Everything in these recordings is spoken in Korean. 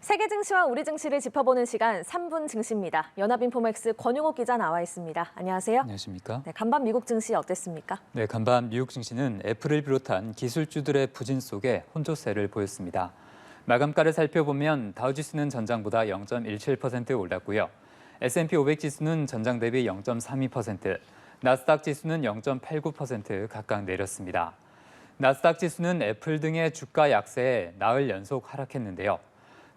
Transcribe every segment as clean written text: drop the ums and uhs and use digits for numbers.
세계 증시와 우리 증시를 짚어보는 시간 3분 증시입니다. 연합인포맥스 권용욱 기자 나와 있습니다. 안녕하세요. 안녕하십니까? 네, 간밤 미국 증시 어땠습니까? 네, 간밤 미국 증시는 애플을 비롯한 기술주들의 부진 속에 혼조세를 보였습니다. 마감가를 살펴보면 다우지수는 전장보다 0.17% 올랐고요. S&P 500 지수는 전장 대비 0.32%, 나스닥 지수는 0.89% 각각 내렸습니다. 나스닥 지수는 애플 등의 주가 약세에 나흘 연속 하락했는데요.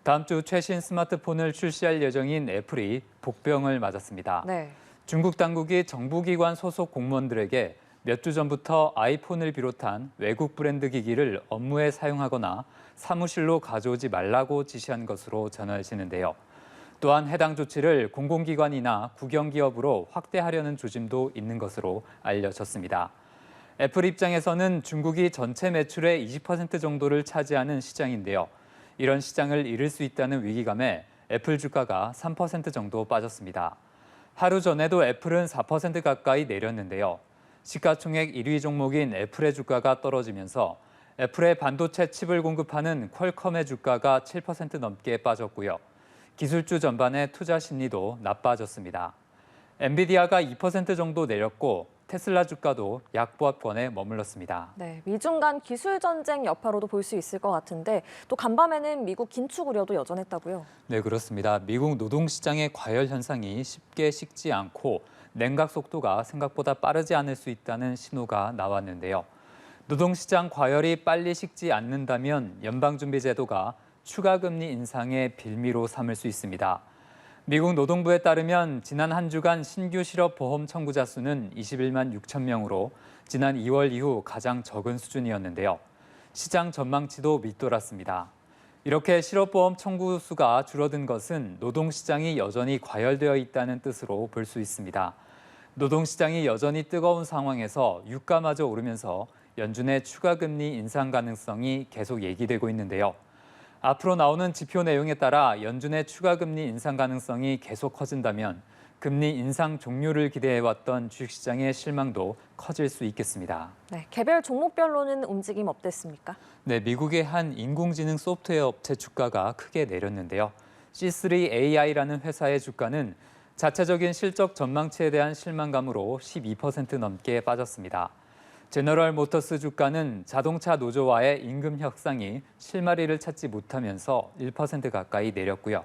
다음 주 최신 스마트폰을 출시할 예정인 애플이 복병을 맞았습니다. 네. 중국 당국이 정부기관 소속 공무원들에게 몇 주 전부터 아이폰을 비롯한 외국 브랜드 기기를 업무에 사용하거나 사무실로 가져오지 말라고 지시한 것으로 전해지는데요. 또한 해당 조치를 공공기관이나 국영기업으로 확대하려는 조짐도 있는 것으로 알려졌습니다. 애플 입장에서는 중국이 전체 매출의 20% 정도를 차지하는 시장인데요. 이런 시장을 잃을 수 있다는 위기감에 애플 주가가 3% 정도 빠졌습니다. 하루 전에도 애플은 4% 가까이 내렸는데요. 시가총액 1위 종목인 애플의 주가가 떨어지면서 애플의 반도체 칩을 공급하는 퀄컴의 주가가 7% 넘게 빠졌고요. 기술주 전반의 투자 심리도 나빠졌습니다. 엔비디아가 2% 정도 내렸고 테슬라 주가도 약보합권에 머물렀습니다. 네, 미중 간 기술 전쟁 여파로도 볼 수 있을 것 같은데 또 간밤에는 미국 긴축 우려도 여전했다고요? 네, 그렇습니다. 미국 노동시장의 과열 현상이 쉽게 식지 않고 냉각 속도가 생각보다 빠르지 않을 수 있다는 신호가 나왔는데요. 노동시장 과열이 빨리 식지 않는다면 연방준비제도가 추가 금리 인상의 빌미로 삼을 수 있습니다. 미국 노동부에 따르면 지난 한 주간 신규 실업보험 청구자 수는 21만 6천 명으로 지난 2월 이후 가장 적은 수준이었는데요. 시장 전망치도 밑돌았습니다. 이렇게 실업보험 청구 수가 줄어든 것은 노동시장이 여전히 과열되어 있다는 뜻으로 볼 수 있습니다. 노동시장이 여전히 뜨거운 상황에서 유가마저 오르면서 연준의 추가 금리 인상 가능성이 계속 얘기되고 있는데요. 앞으로 나오는 지표 내용에 따라 연준의 추가 금리 인상 가능성이 계속 커진다면 금리 인상 종료를 기대해왔던 주식시장의 실망도 커질 수 있겠습니다. 네, 개별 종목별로는 움직임 어땠습니까? 네, 미국의 한 인공지능 소프트웨어 업체 주가가 크게 내렸는데요. C3AI라는 회사의 주가는 자체적인 실적 전망치에 대한 실망감으로 12% 넘게 빠졌습니다. 제너럴 모터스 주가는 자동차 노조와의 임금 협상이 실마리를 찾지 못하면서 1% 가까이 내렸고요.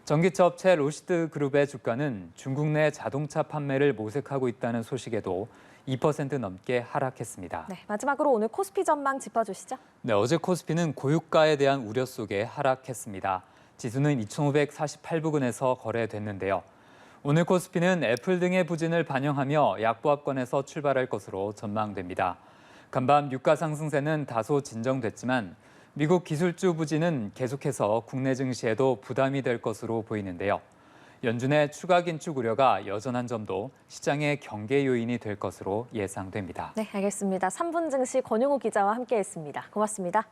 전기차 업체 로시드 그룹의 주가는 중국 내 자동차 판매를 모색하고 있다는 소식에도 2% 넘게 하락했습니다. 네, 마지막으로 오늘 코스피 전망 짚어주시죠. 네, 어제 코스피는 고유가에 대한 우려 속에 하락했습니다. 지수는 2,548부근에서 거래됐는데요. 오늘 코스피는 애플 등의 부진을 반영하며 약보합권에서 출발할 것으로 전망됩니다. 간밤 유가 상승세는 다소 진정됐지만 미국 기술주 부진은 계속해서 국내 증시에도 부담이 될 것으로 보이는데요. 연준의 추가 긴축 우려가 여전한 점도 시장의 경계 요인이 될 것으로 예상됩니다. 네, 알겠습니다. 3분 증시 권용욱 기자와 함께했습니다. 고맙습니다.